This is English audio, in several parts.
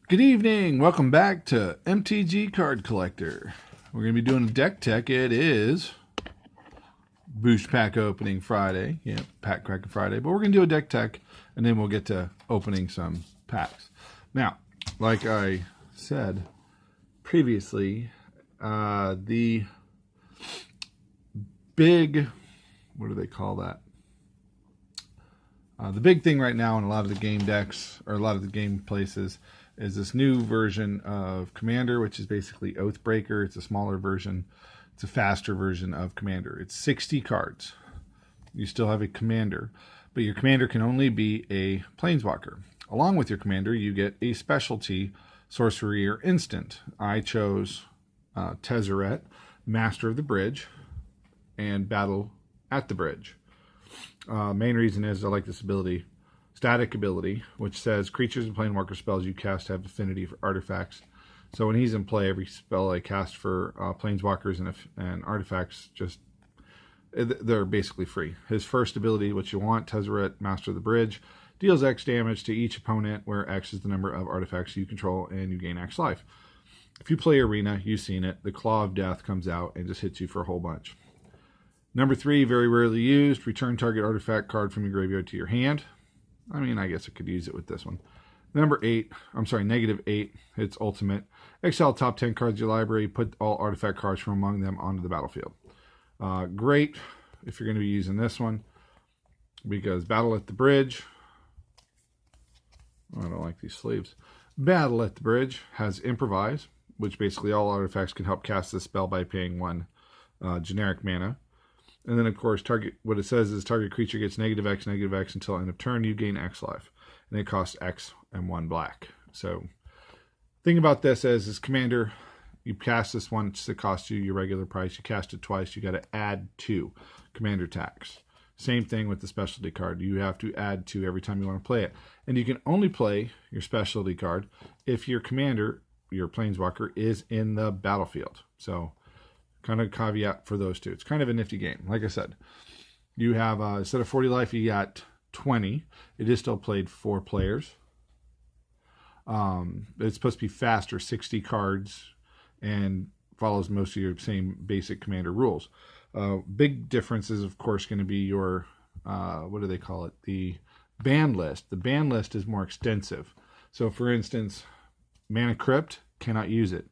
Good evening. Welcome back to MTG Card Collector. We're going to be doing a deck tech. It is Boost Pack Opening Friday. Yeah, Pack Cracking Friday. But we're going to do a deck tech, and then we'll get to opening some packs. Now, like I said previously, the big, what do they call that? The big thing right now in a lot of the game decks, or a lot of the game places, is this new version of Commander, which is basically Oathbreaker. It's a smaller version. It's a faster version of Commander. It's 60 cards. You still have a Commander, but your Commander can only be a Planeswalker. Along with your Commander, you get a specialty sorcery or instant. I chose Tezzeret, Master of the Bridge, and Battle at the Bridge. Main reason is I like this ability. Static ability, which says creatures and planeswalker spells you cast have affinity for artifacts. So when he's in play, every spell I cast for planeswalkers and artifacts, they're basically free. His first ability, which you want, Tezzeret, Master of the Bridge, deals X damage to each opponent, where X is the number of artifacts you control, and you gain X life. If you play Arena, you've seen it, the Claw of Death comes out and just hits you for a whole bunch. Number 3, very rarely used, return target artifact card from your graveyard to your hand. I mean, I guess I could use it with this one. -8. It's ultimate. Exile top 10 cards of your library. Put all artifact cards from among them onto the battlefield. Great if you're going to be using this one, because Battle at the Bridge. I don't like these sleeves. Battle at the Bridge has Improvise, which basically all artifacts can help cast this spell by paying 1 generic mana. And then, of course, what it says is target creature gets -X until end of turn. You gain X life. And it costs X and 1 black. So, thing about this is Commander, you cast this once, it costs you your regular price. You cast it twice, you got to add 2 Commander tax. Same thing with the specialty card. You have to add 2 every time you want to play it. And you can only play your specialty card if your Commander, your Planeswalker, is in the battlefield. So, kind of caveat for those two. It's kind of a nifty game. Like I said, you have, instead of 40 life, you got 20. It is still played 4 players. It's supposed to be faster, 60 cards, and follows most of your same basic Commander rules. Big difference is, of course, going to be your, what do they call it? The ban list. The ban list is more extensive. So, for instance, Mana Crypt, cannot use it.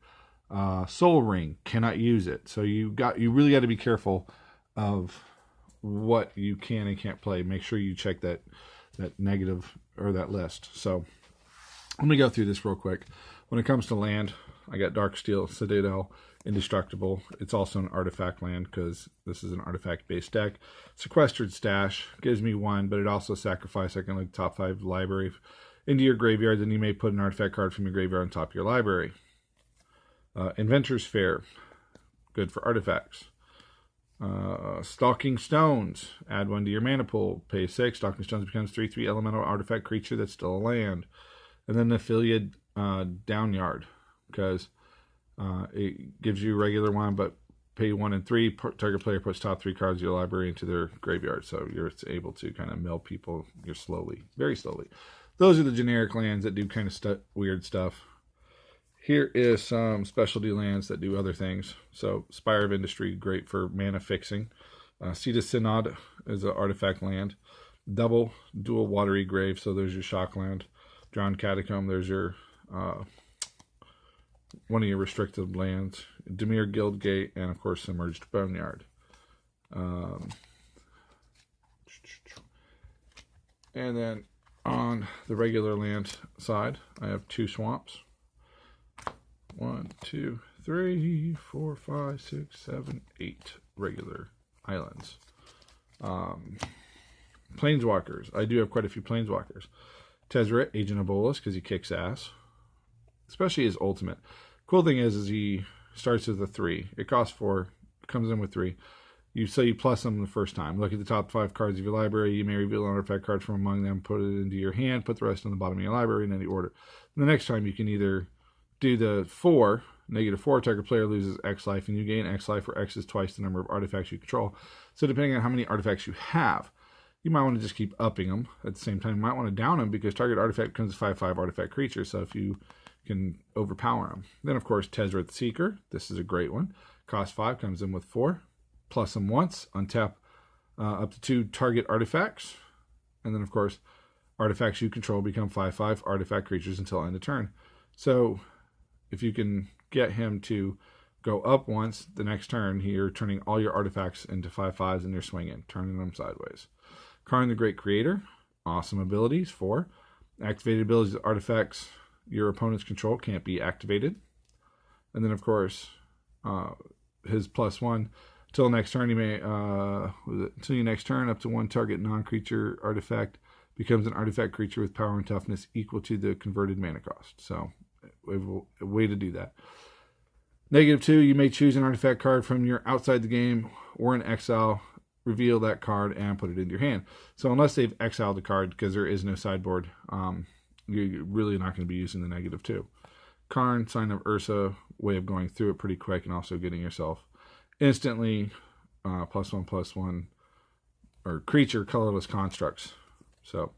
Soul Ring, cannot use it. So you really got to be careful of what you can and can't play. Make sure you check that negative or that list. So let me go through this real quick. When it comes to land, I got Darksteel, Citadel, Indestructible. It's also an artifact land because this is an artifact-based deck. Sequestered Stash gives me 1, but it also sacrifices, I can look top 5 library into your graveyard. Then you may put an artifact card from your graveyard on top of your library. Inventor's Fair, good for artifacts. Stalking Stones, add 1 to your mana pool, pay 6. Stalking Stones becomes 3/3 elemental artifact creature that's still a land. And then the Affiliate Downyard, because it gives you a regular one, but pay 1 and 3. Target player puts top 3 cards of your library into their graveyard, so you're able to kind of mill people very slowly. Those are the generic lands that do kind of weird stuff. Here is some specialty lands that do other things. So, Spire of Industry, great for mana fixing. Seat of Synod is an artifact land. Dual Watery Grave, so there's your shock land. Drowned Catacomb, there's your one of your restricted lands. Dimir Guildgate, and of course, Submerged Boneyard. And then on the regular land side, I have 2 swamps. 1, 2, 3, 4, 5, 6, 7, 8 regular islands. Planeswalkers. I do have quite a few Planeswalkers. Tezzeret, Agent of Bolas, because he kicks ass. Especially his ultimate. Cool thing is he starts with a 3. It costs 4. Comes in with 3. You plus them the first time. Look at the top 5 cards of your library. You may reveal an artifact card from among them, put it into your hand, put the rest on the bottom of your library in any order. And the next time you can either do the 4, -4, target player loses X life, and you gain X life, where X is twice the number of artifacts you control. So depending on how many artifacts you have, you might want to just keep upping them. At the same time, you might want to down them, because target artifact becomes a 5/5 artifact creature. So if you can overpower them. Then, of course, Tezzeret the Seeker. This is a great one. Cost 5, comes in with 4. Plus them once, untap up to 2 target artifacts. And then, of course, artifacts you control become 5/5 artifact creatures until end of turn. So, if you can get him to go up once, the next turn, you're turning all your artifacts into 5/5s and you're swinging, turning them sideways. Karn the Great Creator. Awesome abilities. 4. Activated abilities of artifacts your opponent's control can't be activated. And then, of course, his +1 till next turn. You may until your next turn, up to 1 target non-creature artifact becomes an artifact creature with power and toughness equal to the converted mana cost. So, we have a way to do that. -2, you may choose an artifact card from your outside the game or in exile. Reveal that card and put it into your hand. So unless they've exiled the card because there is no sideboard, you're really not going to be using the -2. Karn, Sign of Ursa, way of going through it pretty quick and also getting yourself instantly +1/+1 or creature colorless constructs. So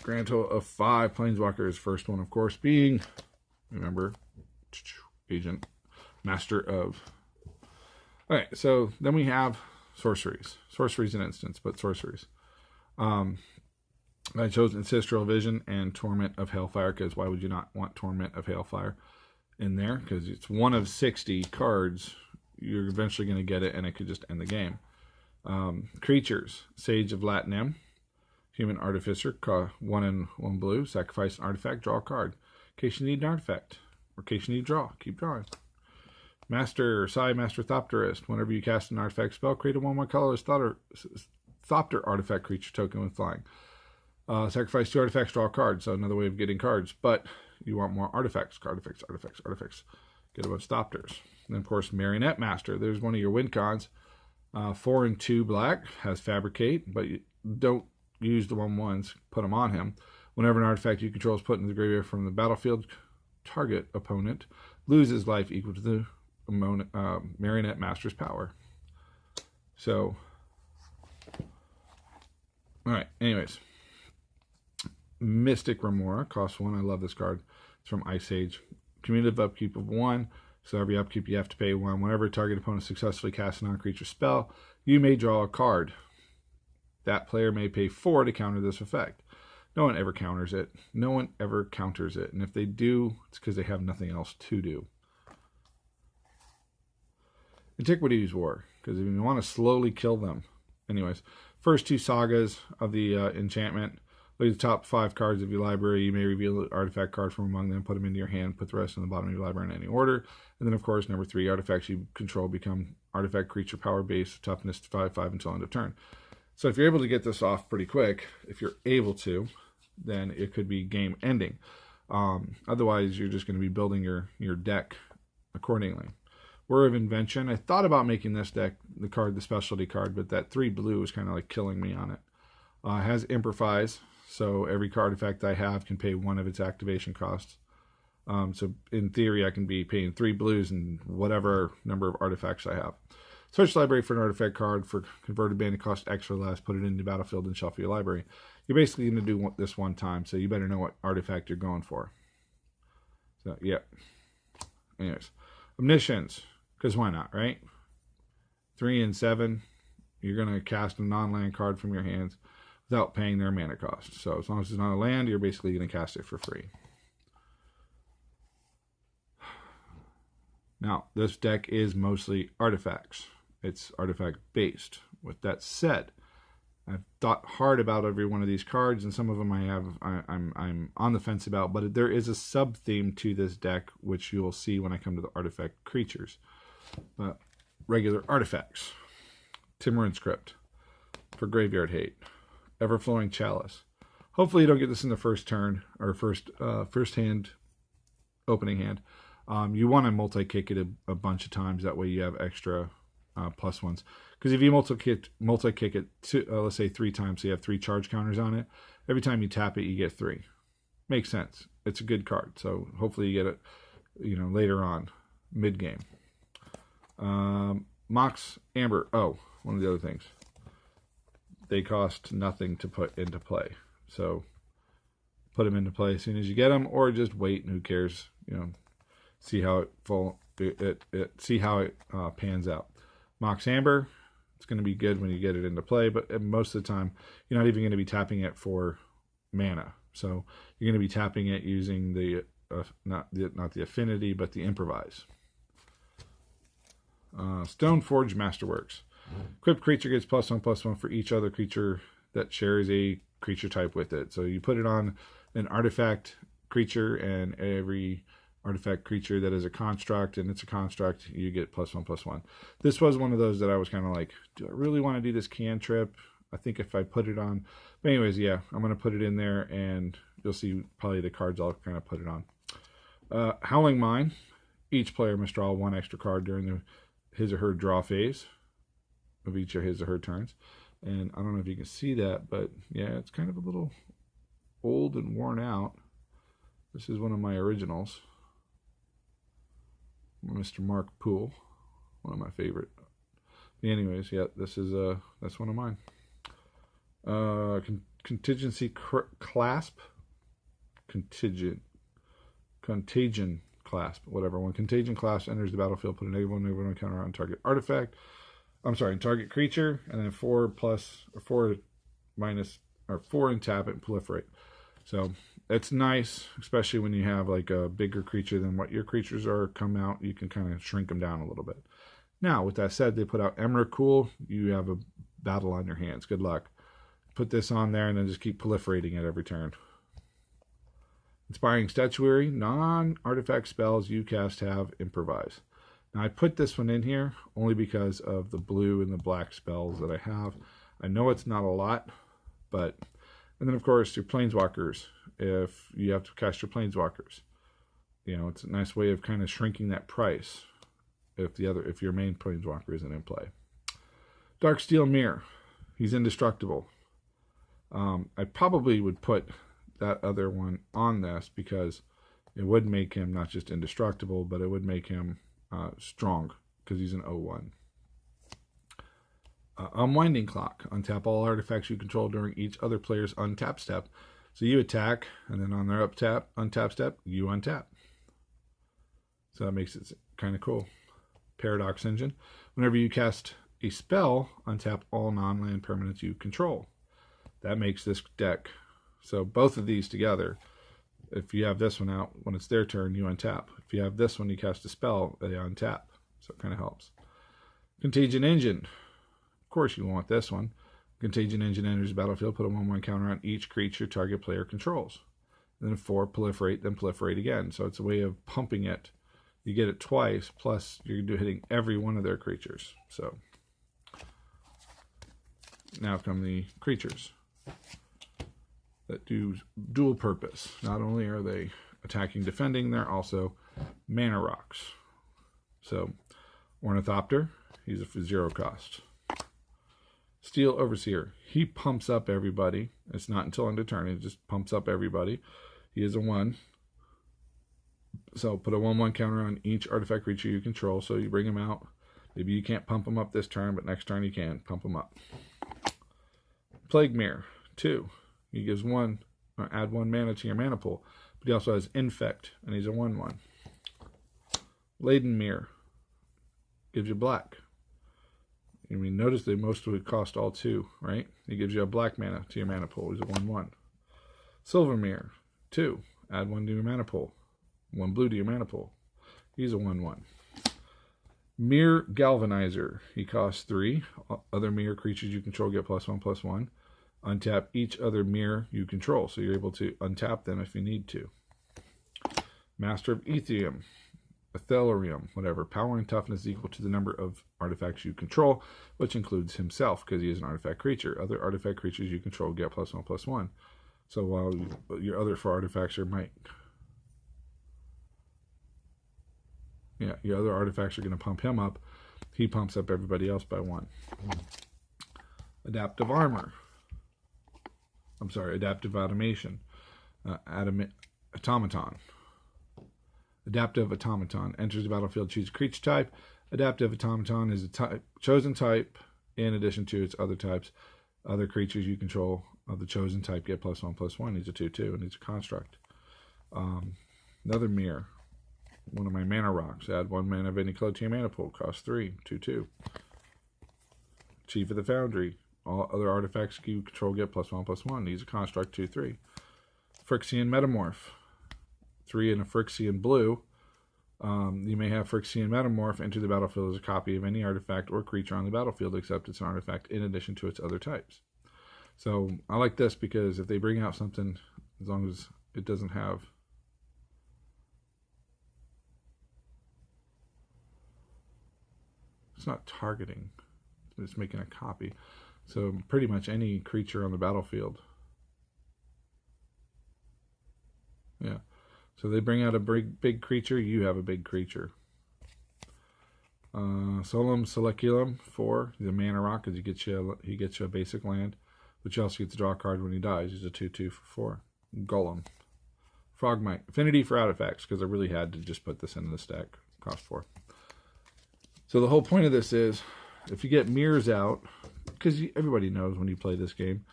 grand total of 5 Planeswalkers. First one, of course, being, remember, Agent, Master of. All right, so then we have sorceries. Sorceries in instance, but sorceries. I chose Ancestral Vision and Torment of Hailfire, because why would you not want Torment of Hailfire in there? Because it's one of 60 cards. You're eventually going to get it, and it could just end the game. Creatures. Sage of Latinum. Human Artificer. 1 and 1 blue. Sacrifice an artifact. Draw a card. In case you need an artifact. Or in case you need to draw. Keep drawing. Master Thopterist. Whenever you cast an artifact spell, create a 1/1 colorless Thopter artifact creature token with flying. Sacrifice 2 artifacts, draw a card. So another way of getting cards. But you want more artifacts. Artifacts. Get a bunch of Thopters. And of course, Marionette Master. There's one of your win cons. 4 and 2 black. Has Fabricate. But you don't use the 1/1s. Put them on him. Whenever an artifact you control is put into the graveyard from the battlefield, target opponent loses life equal to the Marionette Master's power. So, alright, anyways. Mystic Remora, costs 1. I love this card. It's from Ice Age. Cumulative upkeep of 1. So every upkeep you have to pay 1. Whenever a target opponent successfully casts a non-creature spell, you may draw a card. That player may pay 4 to counter this effect. No one ever counters it. And if they do, it's because they have nothing else to do. Antiquities War, because if you want to slowly kill them. Anyways, first 2 sagas of the enchantment. Look at the top 5 cards of your library. You may reveal an artifact card from among them, put them into your hand, put the rest on the bottom of your library in any order. And then, of course, number 3, artifacts you control become artifact creature power base, toughness 5/5 until end of turn. So if you're able to get this off pretty quick, if you're able to, then it could be game ending. Otherwise, you're just going to be building your deck accordingly. Word of Invention. I thought about making this deck the specialty card, but that 3 blue is kind of like killing me on it. It has Improvise, so every artifact I have can pay 1 of its activation costs. So in theory, I can be paying 3 blues and whatever number of artifacts I have. Search library for an artifact card for converted mana cost X or less. Put it into the battlefield and shuffle your library. You're basically going to do this one time, so you better know what artifact you're going for. So, yeah. Anyways. Omniscience. Because why not, right? 3 and 7. You're going to cast a non-land card from your hands without paying their mana cost. So as long as it's not a land, you're basically going to cast it for free. Now, this deck is mostly artifacts. It's artifact based. With that said, I've thought hard about every one of these cards, and some of them I'm on the fence about, but there is a sub-theme to this deck, which you'll see when I come to the artifact creatures. Regular artifacts. Timorin's Crypt for Graveyard Hate. Everflowing Chalice. Hopefully you don't get this in the first turn, or first hand, opening hand. You want to multi-kick it a bunch of times. That way you have extra +1s. Because if you multi-kick it, let's say 3 times, so you have 3 charge counters on it. Every time you tap it, you get 3. Makes sense. It's a good card. So hopefully you get it, later on, mid-game. Mox Amber. Oh, one of the other things. They cost nothing to put into play. So put them into play as soon as you get them, or just wait and who cares, you know, see how it pans out. Mox Amber, it's going to be good when you get it into play, but most of the time you're not even going to be tapping it for mana. So you're going to be tapping it using the not the affinity, but the improvise. Stoneforge Masterworks. Equipped creature gets +1/+1 for each other creature that shares a creature type with it. So you put it on an artifact creature, and every artifact creature that is a construct, and it's a construct, you get +1/+1. This was one of those that I was kind of like, do I really want to do this cantrip? I think if I put it on, but anyways, yeah, I'm going to put it in there, and you'll see probably the cards I'll kind of put it on. Howling Mine. Each player must draw one extra card during his or her draw phase of each of his or her turns. And I don't know if you can see that, but yeah, it's kind of a little old and worn out. This is one of my originals. Mr. Mark Poole, one of my favorite. Anyways, yeah, this is that's one of mine. Contingency Clasp. Contagion Clasp, whatever. When Contagion Clasp enters the battlefield, put a -1/-1 counter on target artifact. I'm sorry, target creature, and then 4 and tap it and proliferate. So it's nice, especially when you have like a bigger creature than what your creatures are come out. You can kind of shrink them down a little bit. Now, with that said, they put out Emrakul. You have a battle on your hands. Good luck. Put this on there and then just keep proliferating it every turn. Inspiring Statuary. Non-artifact spells you cast have improvise. Now, I put this one in here only because of the blue and the black spells that I have. I know it's not a lot, but... And then, of course, your Planeswalkers. If you have to cast your Planeswalkers, you know, it's a nice way of kind of shrinking that price if your main Planeswalker isn't in play. Darksteel Mirror. He's indestructible. I probably would put that other one on this because it would make him not just indestructible, but it would make him strong because he's an 0/1. Unwinding Clock. Untap all artifacts you control during each other player's untap step. So you attack, and then on their untap step, you untap. So that makes it kind of cool. Paradox Engine. Whenever you cast a spell, untap all non-land permanents you control. That makes this deck. So both of these together, if you have this one out, when it's their turn, you untap. If you have this one, you cast a spell, they untap. So it kind of helps. Contagion Engine. Of course you want this one. Contagion Engine enters the battlefield, put a 1/1 counter on each creature target player controls. And then 4, proliferate, then proliferate again. So it's a way of pumping it. You get it twice, plus you're hitting every one of their creatures. So now come the creatures that do dual purpose. Not only are they attacking, defending, they're also mana rocks. So Ornithopter, he's a 0 cost. Steel Overseer, he pumps up everybody. It's not until end of turn, it just pumps up everybody. He is a 1. So put a 1/1 counter on each artifact creature you control. So you bring him out. Maybe you can't pump him up this turn, but next turn you can pump him up. Plague Mirror, 2. He gives 1, or add 1 mana to your mana pool. But he also has Infect, and he's a 1/1. Laden Mirror gives you black. I mean, notice they most would cost all 2, right? He gives you a black mana to your mana pool. He's a 1/1. Silver Mirror, 2. Add 1 to your mana pool. 1 blue to your mana pool. He's a 1/1. Mirror Galvanizer. He costs 3. Other mirror creatures you control get +1/+1. Untap each other mirror you control, so you're able to untap them if you need to. Master of Etherium. Etherium, whatever. Power and toughness is equal to the number of artifacts you control, which includes himself, because he is an artifact creature. Other artifact creatures you control get +1/+1. So while your other 4 artifacts are your other artifacts are going to pump him up, he pumps up everybody else by 1. Adaptive Armor. Adaptive Automation. Automaton. Adaptive Automaton. Enters the battlefield, choose a creature type. Adaptive Automaton is a chosen type in addition to its other types. Other creatures you control of the chosen type get +1/+1. He's a 2/2, and he's a construct. Another mirror. One of my mana rocks. Add 1 mana of any color to your mana pool. Cost 3, 2/2. Chief of the Foundry. All other artifacts you control get +1/+1. He's a construct 2/3. Phyrexian Metamorph. 3 and a Phyrexian blue. You may have Phyrexian Metamorph enter the battlefield as a copy of any artifact or creature on the battlefield, except it's an artifact in addition to its other types. So I like this because if they bring out something, as long as it doesn't have it's not targeting, it's making a copy. So pretty much any creature on the battlefield. Yeah. So they bring out a big creature, you have a big creature. Solum Seleculum 4. He's a mana rock because he gets you a basic land, but you also get to draw a card when he dies. He's a 2/2 for 4. Golem. Frogmite. Affinity for artifacts because I really had to just put this into the stack. Cost 4. So the whole point of this is, if you get mirrors out, because everybody knows when you play this game,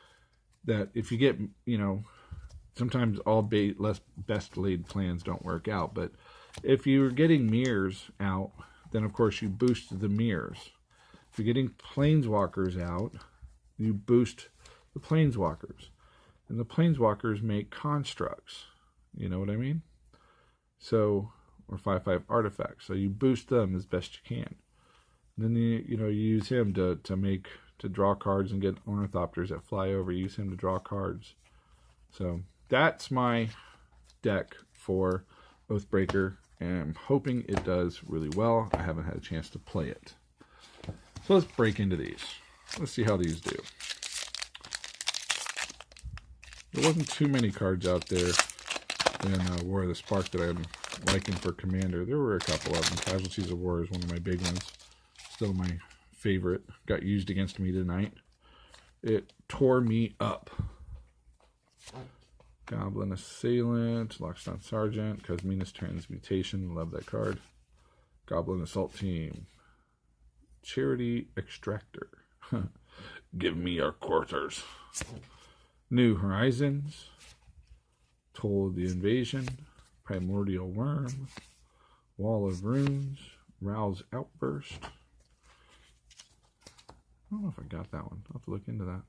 that if you get, sometimes all best laid plans don't work out. But if you're getting mirrors out, then of course you boost the mirrors. If you're getting planeswalkers out, you boost the planeswalkers. And the planeswalkers make constructs. You know what I mean? So, or 5/5 artifacts. So you boost them as best you can. And then you use him to draw cards and get ornithopters that fly over. You use him to draw cards. So that's my deck for Oathbreaker, and I'm hoping it does really well. I haven't had a chance to play it. So let's break into these. Let's see how these do. There wasn't too many cards out there in War of the Spark that I'm liking for Commander. There were a couple of them. Casualties of War is one of my big ones. Still my favorite. Got used against me tonight. It tore me up. Goblin Assailant, Lockstone Sergeant, Cosminus Transmutation, love that card. Goblin Assault Team, Charity Extractor, give me your quarters. New Horizons, Toll of the Invasion, Primordial Worm, Wall of Runes, Rouse Outburst. I don't know if I got that one. I'll have to look into that.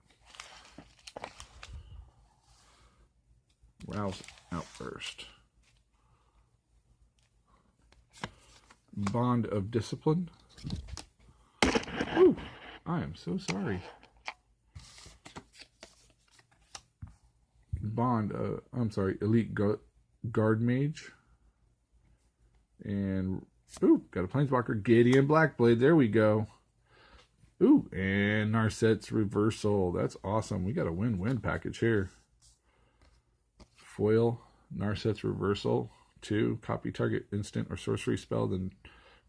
Rouse Outburst. Bond of Discipline. Ooh, I am so sorry. Elite Guard Mage. And, ooh, got a Planeswalker, Gideon Blackblade. There we go. Ooh, and Narset's Reversal. That's awesome. We got a win-win package here. Foil, Narset's Reversal. 2, copy target instant or sorcery spell, then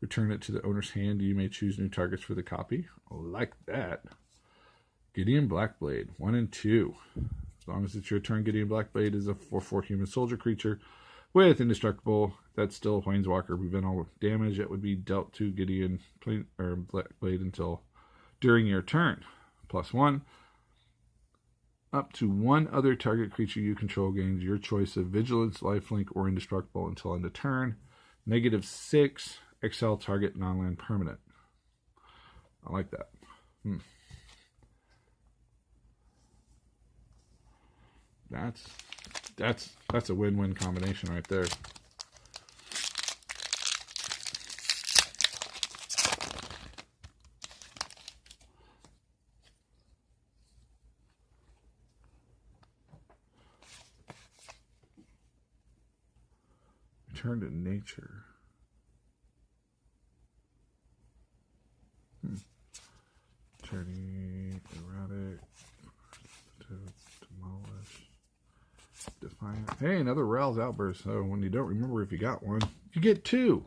return it to the owner's hand. You may choose new targets for the copy. I like that. Gideon Blackblade, 1 and 2. As long as it's your turn, Gideon Blackblade is a 4/4 human soldier creature with indestructible. That's still a Planeswalker. Prevent all damage that would be dealt to Gideon Blackblade until during your turn. +1. Up to 1 other target creature you control gains your choice of Vigilance, Lifelink, or Indestructible until end of turn. -6. Exile target non-land permanent. I like that. That's a win-win combination right there. Return to nature. Turning erratic. To demolish. Defiant. Hey, another Rouse Outburst. So when you don't remember if you got one, you get 2.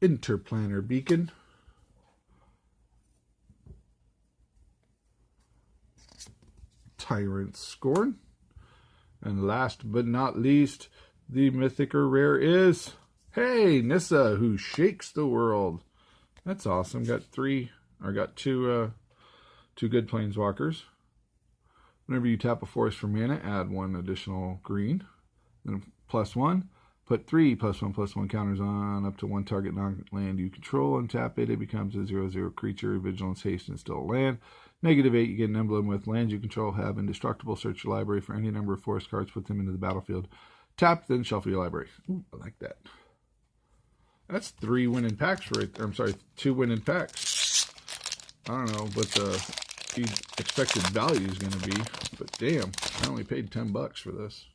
Interplanar Beacon. Tyrant Scorn. And last but not least, the mythic or rare is, hey, Nissa, who shakes the world. That's awesome. Got 2 2 good planeswalkers. Whenever you tap a forest for mana, add 1 additional green. Then +1. Put 3 +1/+1 counters on up to 1 target non-land you control. Untap it. It becomes a 0/0 creature. Vigilance, haste, and still a land. -8. You get an emblem with lands you control have indestructible. Search your library for any number of forest cards. Put them into the battlefield. Tap, then shuffle your library. Ooh, I like that. That's 3 winning packs right there. I'm sorry, 2 winning packs. I don't know what the expected value is going to be, but damn, I only paid $10 for this.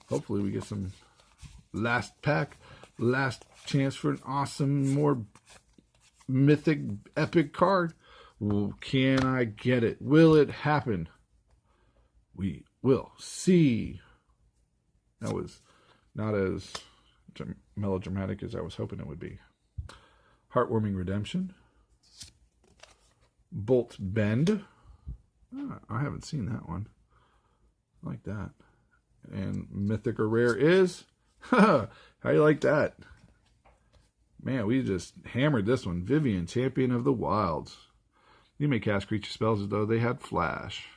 Hopefully we get some last pack, last chance for an awesome, more mythic, epic card. Well, can I get it? Will it happen? We will see. That was not as melodramatic as I was hoping it would be. Heartwarming Redemption. Bolt Bend. I haven't seen that one. I like that. And mythic or rare is... How you like that? Man, we just hammered this one. Vivian, Champion of the Wilds. You may cast creature spells as though they had flash.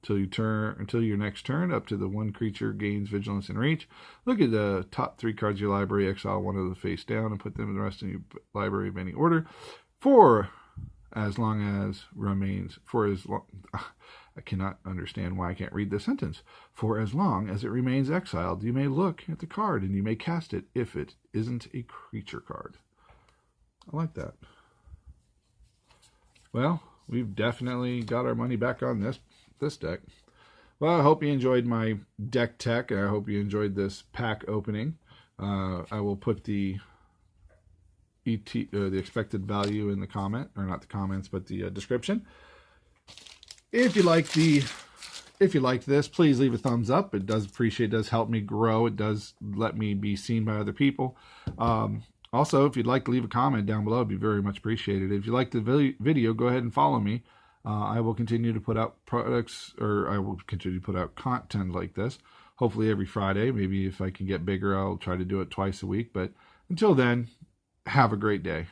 Until your next turn, up to the 1 creature gains vigilance and reach. Look at the top 3 cards of your library, exile 1 of them face down, and put them in the rest of your library of any order. I cannot understand why I can't read this sentence. For as long as it remains exiled, you may look at the card and you may cast it if it isn't a creature card. I like that. Well, we've definitely got our money back on this deck. Well, I hope you enjoyed my deck tech, and I hope you enjoyed this pack opening. I will put the expected value in the comment, or not the comments, but the description. If you like this, please leave a thumbs up. It does help me grow. It does let me be seen by other people. Also, if you'd like to leave a comment down below, it'd be very much appreciated. If you like the video, go ahead and follow me. I will continue to put out content like this, hopefully every Friday. Maybe if I can get bigger, I'll try to do it twice a week. But until then, have a great day.